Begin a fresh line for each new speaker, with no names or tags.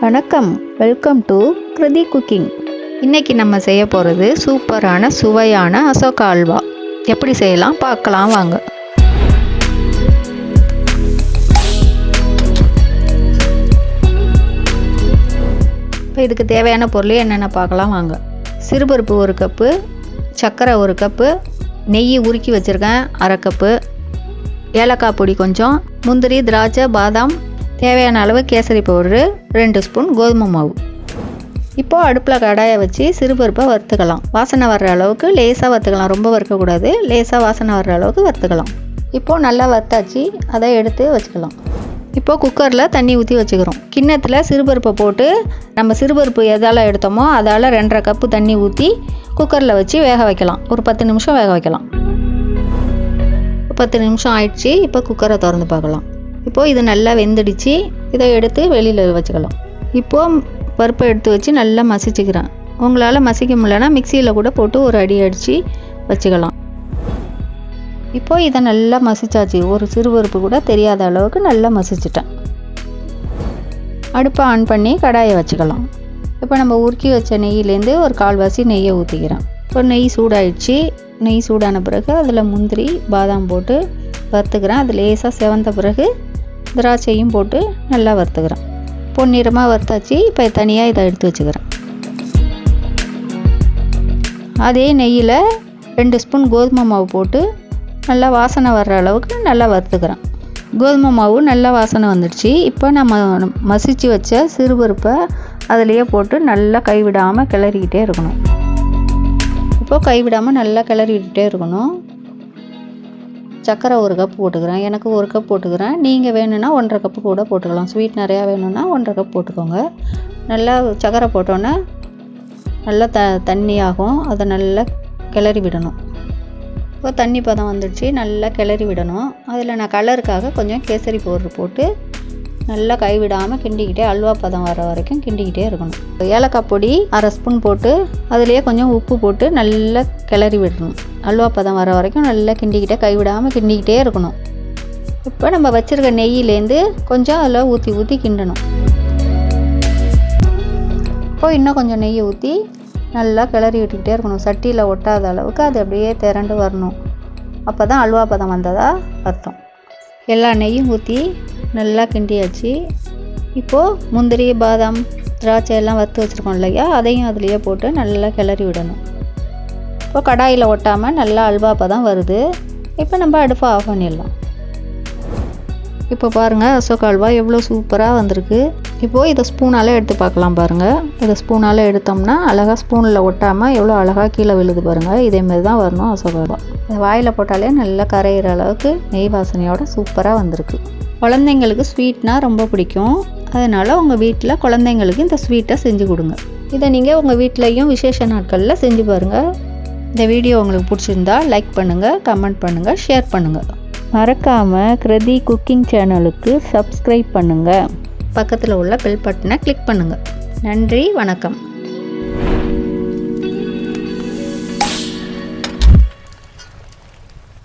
வணக்கம், welcome to Kriti cooking. இன்றைக்கி நம்ம செய்ய போகிறது சூப்பரான சுவையான அசோகா அல்வா. எப்படி செய்யலாம் பார்க்கலாம் வாங்க. இப்போ இதுக்கு தேவையான பொருள் என்னென்ன பார்க்கலாம் வாங்க. சிறுபருப்பு 1 கப்பு, சர்க்கரை 1 கப்பு, நெய் உருக்கி வச்சுருக்கேன் 1/2 கப்பு, ஏலக்காய் பொடி கொஞ்சம், முந்திரி, திராட்சை, பாதாம், தேவையான அளவு கேசரி பவுடரு, 2 ஸ்பூன் கோதுமை மாவு. இப்போது அடுப்பில் கடாயை வச்சு சிறுபருப்பை வறுத்துக்கலாம். வாசனை வர்ற அளவுக்கு லேசாக வறுத்துக்கலாம், ரொம்ப வறுக்கக்கூடாது. லேசாக வாசனை வர்ற அளவுக்கு வறுத்துக்கலாம். இப்போது நல்லா வறுத்தாச்சு, அதை எடுத்து வச்சுக்கலாம். இப்போது குக்கரில் தண்ணி ஊற்றி வச்சுக்கிறோம். கிண்ணத்தில் சிறுபருப்பை போட்டு நம்ம சிறுபருப்பு எதால் எடுத்தோமோ அதால் 2.5 கப்பு தண்ணி ஊற்றி குக்கரில் வச்சு வேக வைக்கலாம். ஒரு 10 நிமிஷம் வேக வைக்கலாம். 10 நிமிஷம் ஆயிடுச்சு. இப்போ குக்கரை திறந்து பார்க்கலாம். இப்போது இது நல்லா வெந்துடுச்சு. இதை எடுத்து வெளியில் வச்சுக்கலாம். இப்போது பருப்பை எடுத்து வச்சு நல்லா மசிச்சுக்கிறேன். உங்களால் மசிக்க முடியலன்னா மிக்சியில் கூட போட்டு ஒரு அடி அடித்து வச்சுக்கலாம். இப்போது இதை நல்லா மசிச்சாச்சு. ஒரு சிறுபருப்பு கூட தெரியாத அளவுக்கு நல்லா மசிச்சிட்டேன். அடுப்பை ஆன் பண்ணி கடாயை வச்சுக்கலாம். இப்போ நம்ம உருக்கி வச்ச நெய்யிலேருந்து ஒரு 1/4 நெய்யை ஊற்றிக்கிறேன். இப்போ நெய் சூடாயிடுச்சு. நெய் சூடான பிறகு அதில் முந்திரி, பாதாம் போட்டு வறுத்துக்கிறேன். அது லேசாக செவந்த பிறகு திராட்சையும் போட்டு நல்லா வறுத்துக்கிறேன். பொன்னிறமாக வறுத்தாச்சு. இப்போ தனியாக இதை எடுத்து வச்சுக்கிறேன். அதே நெய்யில் 2 ஸ்பூன் கோதுமை மாவு போட்டு நல்லா வாசனை வர்ற அளவுக்கு நல்லா வறுத்துக்கிறேன். கோதுமை மாவு நல்லா வாசனை வந்துடுச்சு. இப்போ நம்ம மசிச்சு வச்ச சிறுபருப்பை அதிலேயே போட்டு நல்லா கைவிடாமல் கிளறிக்கிட்டே இருக்கணும். இப்போது கைவிடாமல் நல்லா கிளறிக்கிட்டே இருக்கணும். சர்க்கரை 1 கப் போட்டுக்கிறேன். எனக்கு 1 கப் போட்டுக்கிறேன். நீங்கள் வேணும்னா 1.5 கப்பு கூட போட்டுக்கலாம். ஸ்வீட் நிறையா வேணும்னா 1.5 கப் போட்டுக்கோங்க. நல்லா சர்க்கரை போட்டோன்னே நல்லா தண்ணி ஆகும். அதை நல்லா கிளறி விடணும். இப்போ தண்ணி பதம் வந்துடுச்சு. நல்லா கிளறி விடணும். அதில் நான் கலருக்காக கொஞ்சம் கேசரி பவுடர் போட்டு நல்லா கைவிடாமல் கிண்டிக்கிட்டே அல்வா பதம் வர வரைக்கும் கிண்டிக்கிட்டே இருக்கணும். ஏலக்காய் பொடி 1/2 ஸ்பூன் போட்டு அதுலேயே கொஞ்சம் உப்பு போட்டு நல்லா கிளறி விடணும். அல்வா பதம் வர வரைக்கும் நல்லா கிண்டிக்கிட்டே கைவிடாமல் கிண்டிக்கிட்டே இருக்கணும். இப்போ நம்ம வச்சுருக்க நெய்யிலேருந்து கொஞ்சம் அதில் ஊற்றி கிண்டணும். இப்போ இன்னும் கொஞ்சம் நெய்யை ஊற்றி நல்லா கிளறி விட்டுக்கிட்டே இருக்கணும். சட்டியில் ஒட்டாத அளவுக்கு அது அப்படியே திரண்டு வரணும். அப்போ தான் அல்வா பதம் வந்ததாக அர்த்தம். எல்லா நெய்யும் ஊற்றி நல்லா கிண்டியாச்சு. இப்போது முந்திரி, பாதாம், திராட்சை எல்லாம் வறுத்து வச்சுருக்கோம் இல்லையா, அதையும் அதுலேயே போட்டு நல்லா கிளறி விடணும். இப்போ கடாயில் ஒட்டாமல் நல்லா அல்வா பதம் வருது. இப்போ நம்ம அடுப்பை ஆஃப் பண்ணிடலாம். இப்போ பாருங்கள், அசோகா அல்வா எவ்வளோ சூப்பராக வந்திருக்கு. இப்போது இதை ஸ்பூனால் எடுத்து பார்க்கலாம். பாருங்கள், இதை ஸ்பூனால் எடுத்தோம்னா அழகாக ஸ்பூனில் ஒட்டாமல் எவ்வளோ அழகாக கீழே விழுது பாருங்கள். இதேமாரி தான் வரணும் அசோகா அல்வா. இதை வாயில் போட்டாலே நல்லா கரையிற அளவுக்கு நெய் வாசனையோட சூப்பராக வந்திருக்கு. குழந்தைங்களுக்கு ஸ்வீட்னால் ரொம்ப பிடிக்கும். அதனால் உங்கள் வீட்டில் குழந்தைங்களுக்கு இந்த ஸ்வீட்டை செஞ்சு கொடுங்க. இதை நீங்கள் உங்கள் வீட்லேயும் விசேஷ நாட்களில் செஞ்சு பாருங்கள். இந்த வீடியோ உங்களுக்கு பிடிச்சிருந்தா லைக் பண்ணுங்கள், கமெண்ட் பண்ணுங்கள், ஷேர் பண்ணுங்கள். மறக்காமல் கிருதி குக்கிங் சேனலுக்கு சப்ஸ்கிரைப் பண்ணுங்கள். பக்கத்தில் உள்ள பெல் பட்டனை கிளிக் பண்ணுங்கள். நன்றி, வணக்கம்.